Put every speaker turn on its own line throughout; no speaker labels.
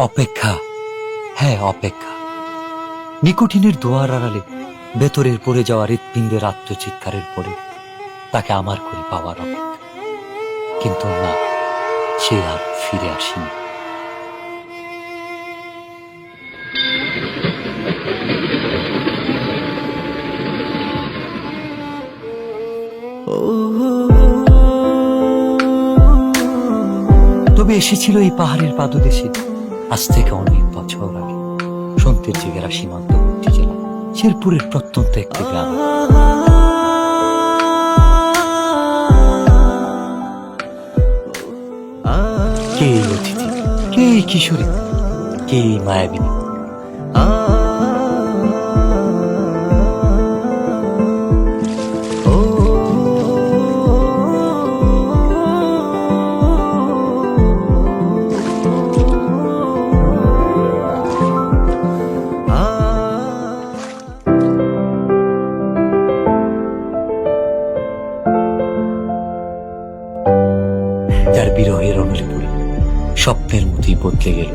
অপেক্ষা, হ্যাঁ অপেক্ষা। নিকোটিনের দোয়ার আড়ালে ভেতরের পড়ে যাওয়া হৃৎপিণ্ডের আত্মচিৎকারের পরে তাকে আমার করে পাওয়ার অপেক্ষা। কিন্তু না, সে আর ফিরে আসেনি। তবে এসেছিল এই পাহাড়ের পাদদেশে আজ থেকে অনেক বছর আগে, সন্তের জেগেরা সীমান্তবর্তী জেলা শেরপুরের প্রত্যন্ত একটি গ্রাম। কে এই অতিথি, কে এই কিশোরী, কে এই মায়াবিনী? যার বিরহের অনলে পড়ে স্বপ্নের মতোই বদলে গেল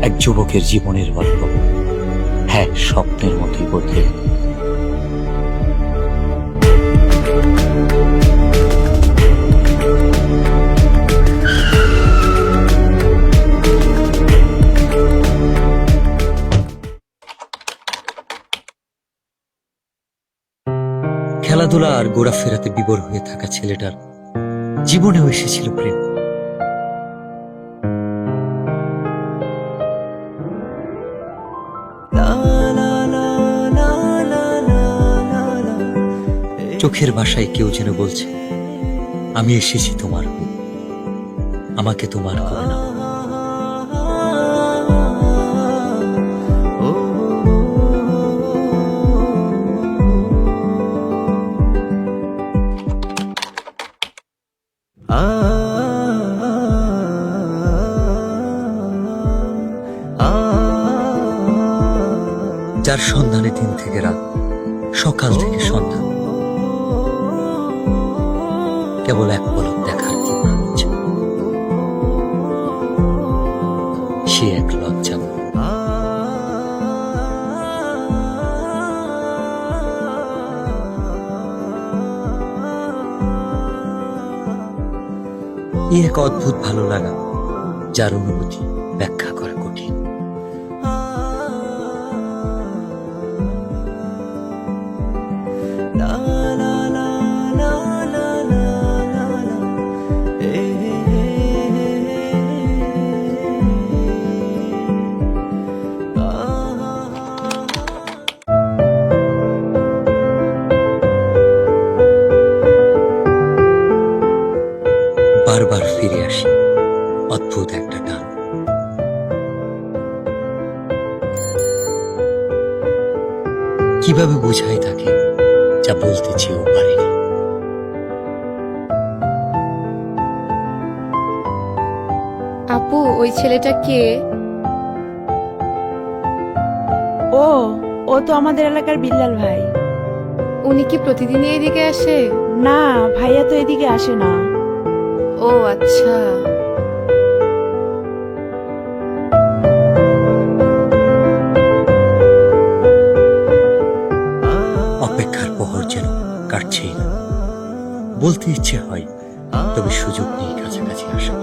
এক যুবকের জীবনের গল্প। হ্যাঁ, স্বপ্নের মতোই বদলে গেল। খেলাধুলা আর ঘোরাফেরাতে বিভোর হয়ে থাকা ছেলেটার জীবনেও এসেছিল প্রেম। চোখের ভাষায় কেউ যেন বলছে, আমি এসেছি তোমার হয়ে, আমাকে তোমার করে নাও। যার সন্ধানে দিন থেকে রাত, সকাল থেকে সন্ধ্যা, কেবল এক পলক দেখার ইচ্ছা। সে এক লজ্জা। এই এক অদ্ভুত ভালো লাগা, যার অনুভূতি ব্যাখ্যা করা কঠিন। বারবার ফিরে আসি অদ্ভুত একটা টান। কিভাবে বোঝাই তাকে যা বলতে চেয়েও পারিনি।
আপু, ওই ছেলেটা কে?
ও ও তো আমাদের এলাকার বিল্লাল ভাই।
উনি কি প্রতিদিনই এদিকে আসে?
না, ভাইয়া তো এদিকে আসে না।
ও আচ্ছা।
অপেক্ষার প্রহর যেন কাটছেই না। বলতে ইচ্ছে হয়, তবে সুযোগ নেই কাছাকাছি আসা।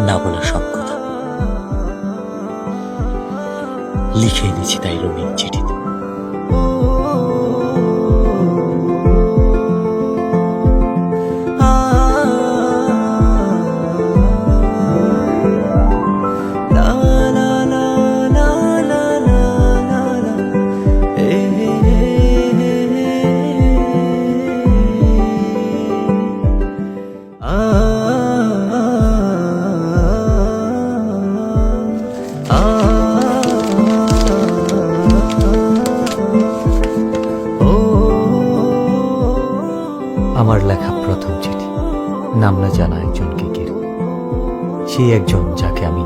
না বলা সব কথা লিখে এনেছি তাই রঙিন চিঠিতে। আমার লেখা প্রথম চিঠি, নাম না জানা একজনকে ঘিরে। সেই একজন যাকে আমি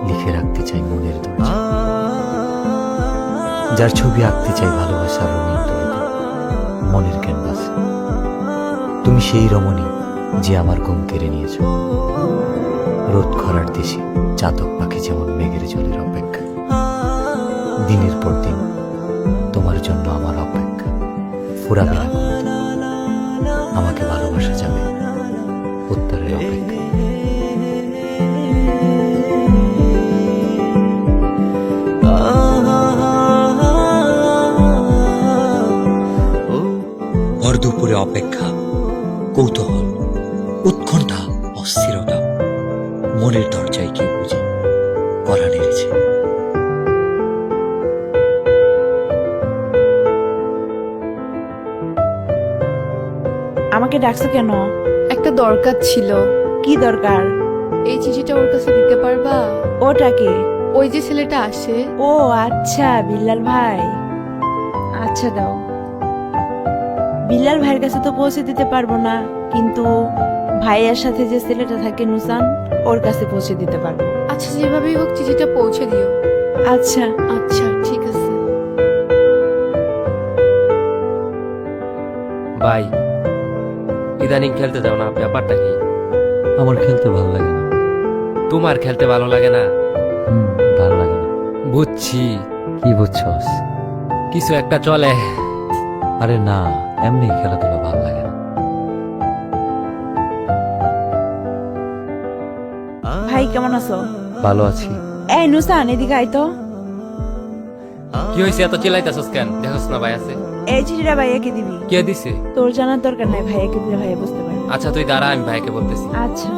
লিখে রাখতে চাই মনের দরজা, যার ছবি আঁকতে চাই ভালোবাসার রঙিন তুলিতে মনের ক্যানভাসে। তুমি সেই রমণী যে আমার ঘুম কেড়ে নিয়েছ, রোদ খরার দেশে চাতক পাখি যেমন মেঘের জলের অপেক্ষা। দিনের পর দিন তোমার জন্য আমার অপেক্ষা ফুরাবে না কোনোদিন। আমাকে ভালোবাসা যাবে উত্তরের অপেক্ষা। ভর দুপুরে অপেক্ষা, কৌতূহল, উৎকণ্ঠা, অস্থিরতা মনের দরজায় কেউ বুঝে কড়া নেড়েছে।
আমাকে ডাকছো কেন?
একটা দরকার ছিল।
কি দরকার?
এই চিঠিটা ওর কাছে দিতে পারবা?
ওটাকে?
ওই যে ছেলেটা আসে।
ও আচ্ছা, বিল্লাল ভাই। আচ্ছা দাও। বিল্লাল ভাইয়ের কাছে তো পৌঁছে দিতে পারবো না, কিন্তু ভাইয়ের সাথে যে ছেলেটা থাকে নুসান, ওর কাছে পৌঁছে দিতে পারবো।
আচ্ছা, যেভাবেই হোক চিঠিটা পৌঁছে দিও।
আচ্ছা।
আচ্ছা ঠিক আছে।
ভাই, ইদানিং খেলতে যাও না, ব্যাপারটা কি?
আমার খেলতে ভালো লাগে না।
তোমার খেলতে ভালো লাগে না?
ভালো লাগে না।
বুঝছি,
কি বুঝছস?
কিছু একটা চলে।
আরে না, এমনি খেলাধুলা ভালো লাগে না।
ভাই কেমন আছো?
ভালো আছি।
এই নুসান, এদিকে আয় তো।
কি হয়েছে, এত চিল্লাইতেছস কেন? দেখোস না ভাই আছে।
এই চিঠিটা ভাইয়াকে দিবি।
কে দিছে?
তোর জানার দরকার নাই, ভাইয়াকে দিলে ভাইয়া বুঝতে পারবে।
আচ্ছা তুই দাঁড়া, আমি ভাইকে বলতেছি।
আচ্ছা।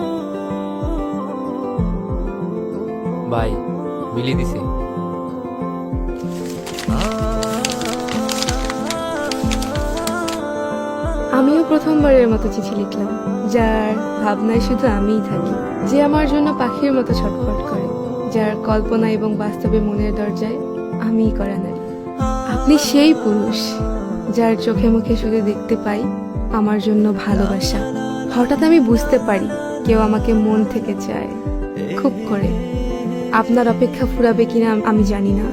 ভাই, মিলি দিছে।
আমিও প্রথমবারের মতো চিঠি লিখলাম, যার ভাবনায় শুধু আমিই থাকি, যে আমার জন্য পাখির মতো ছটফট করে, যার কল্পনা এবং বাস্তবে মনের দরজায় আমিই করা নারী। আপনি সেই পুরুষ যার চোখে মুখে শুধু দেখতে পাই আমার জন্য ভালোবাসা। হঠাৎ আমি বুঝতে পারি কেউ আমাকে মন থেকে চায়, খুব করে। আপনার অপেক্ষা ফুরাবে কিনা আমি জানি না,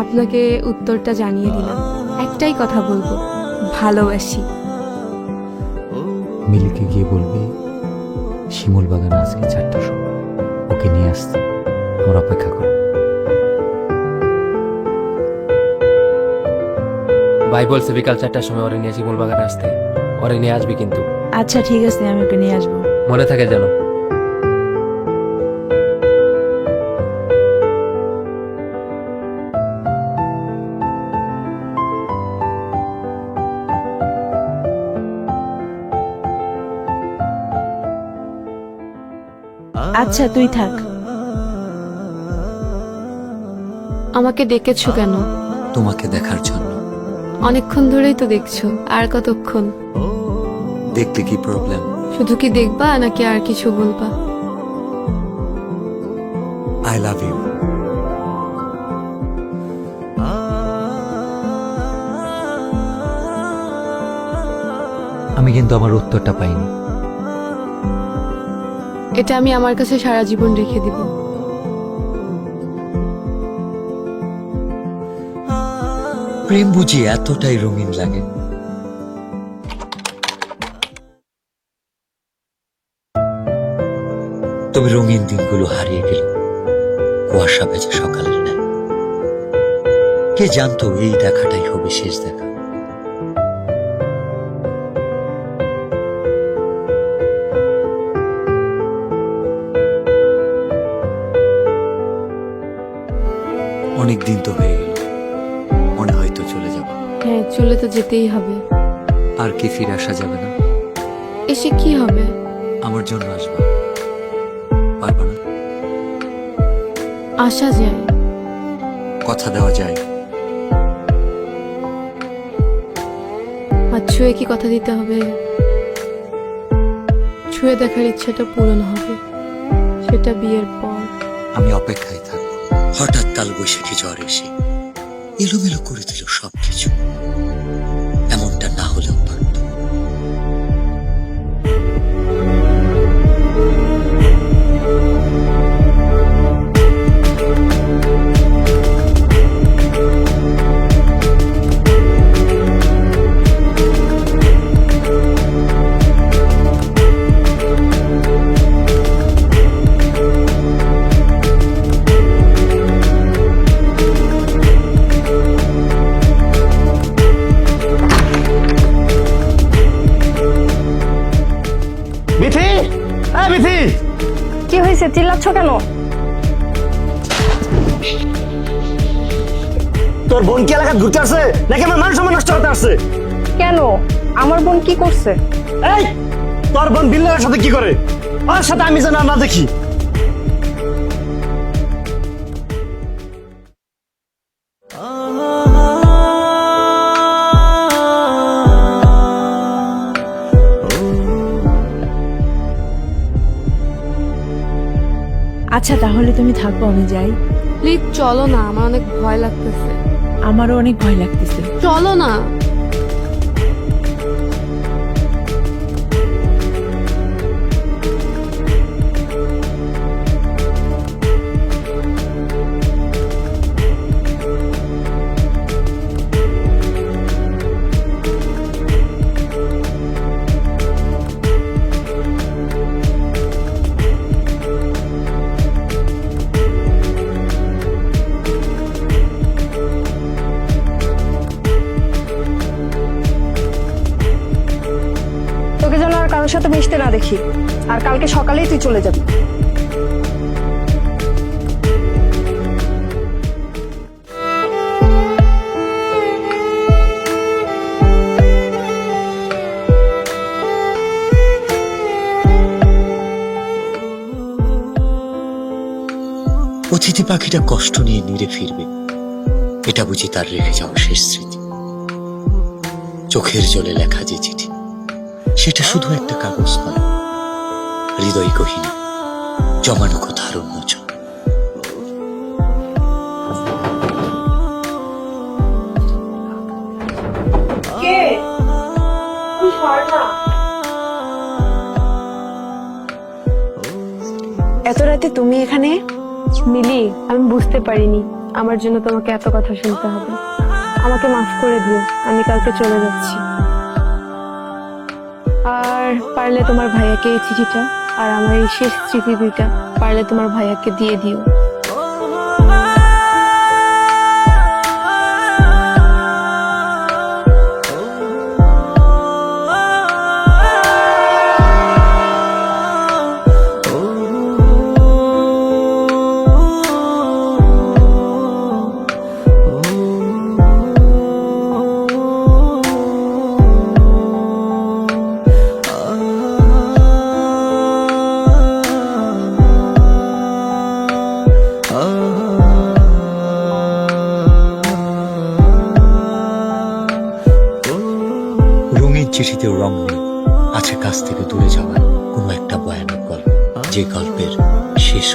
আপনাকে উত্তরটা জানিয়ে দিলাম। একটাই কথা বলবো, ভালোবাসি।
মিলিকে গিয়ে বলবি শিমুল বাগান আজকে 4টার সময় ওকে নিয়ে আসতে, আমার অপেক্ষা কর।
ভাই বলছে বিকাল 4টার সময় ওরে নিয়ে শিমুল বাগানে আসতে। ওরে নিয়ে আসবি কিন্তু।
আচ্ছা ঠিক আছে, আমি ওকে নিয়ে আসবো।
মনে থাকে যেন।
আচ্ছা তুই থাক।
আমাকে ডেকেছো কেন?
তোমাকে দেখার জন্য।
অনেকক্ষণ ধরেই তো দেখছো, আর কতক্ষণ?
দেখতে কি প্রবলেম?
শুধু কি দেখবা নাকি আর কিছু বলবা?
I love you. আমি কিন্তু আমার উত্তরটা পাইনি।
এটা আমি আমার কাছে সারা জীবন রেখে দিব।
প্রেম বুঝি এতটাই রঙিন লাগে? তবে রঙিন দিনগুলো হারিয়ে গেল কুয়াশা ভেজা সকালের ন্যায়। কে জানতো এই দেখাটাই হবে শেষ দেখা। অনেক দিন তো হয়ে গেল, মনে হয়তো চলে যাব।
হ্যাঁ, চলে তো যেতেই হবে।
আর কি ফিরে আসা যাবে না?
এসে কি হবে?
আমার জন্য আসবা, পারবা না?
আসা যায়,
কথা দেওয়া যায়।
আর ছুঁয়ে কি কথা দিতে হবে? ছুঁয়ে দেখার ইচ্ছাটা পূরণ হবে, সেটা বিয়ের পর।
আমি অপেক্ষায় থাকবো। হঠাৎ কাল বৈশাখী ঝড় এসে এলোমেলো করে দিল সবকিছু। এমনটা না হলেও পারত।
হয়েছে, চিল্লাচ্ছ কেন?
তোর বোন কি এলাকা ঘুরতে আসছে নাকি আমার মান সম্মান নষ্ট করতে আসছে?
কেন? আমার বোন কি করছে?
এই তোর বোন বিল্লার সাথে কি করে? ওর সাথে আমি যেন না দেখি।
আচ্ছা তাহলে তুমি থাকো, আমি যাই।
প্লিজ চলো না, আমার অনেক ভয় লাগতেছে।
আমারও অনেক ভয় লাগতেছে।
চলো না।
তোকে যেন আর কারোর সাথে মিশতে না দেখি, আর কালকে সকালেই তুই চলে যাবি।
অতিথি পাখিটা কষ্ট নিয়ে নিরে ফিরবে, এটা বুঝি তার রেখে যাওয়া শেষ স্মৃতি। চোখের জলে লেখা যে চিঠি, সেটা শুধু একটা কাগজ নয়, হৃদয় গহীনে জমানো কথার উন্মোচন।
এত রাতে তুমি এখানে?
মিলি, আমি বুঝতে পারিনি আমার জন্য তোমাকে এত কথা শুনতে হবে। আমাকে মাফ করে দিও, আমি কালকে চলে যাচ্ছি। আর পারলে তোমার ভাইয়াকে এই চিঠিটা আর আমার এই শেষ স্মৃতি দুইটা পারলে তোমার ভাইয়াকে দিয়ে দিও।
রঙের চিঠিতেও রং নেই, আছে কাছ থেকে দূরে যাওয়ার কোনো একটা ভয়ানক গল্প, যে গল্পের শেষ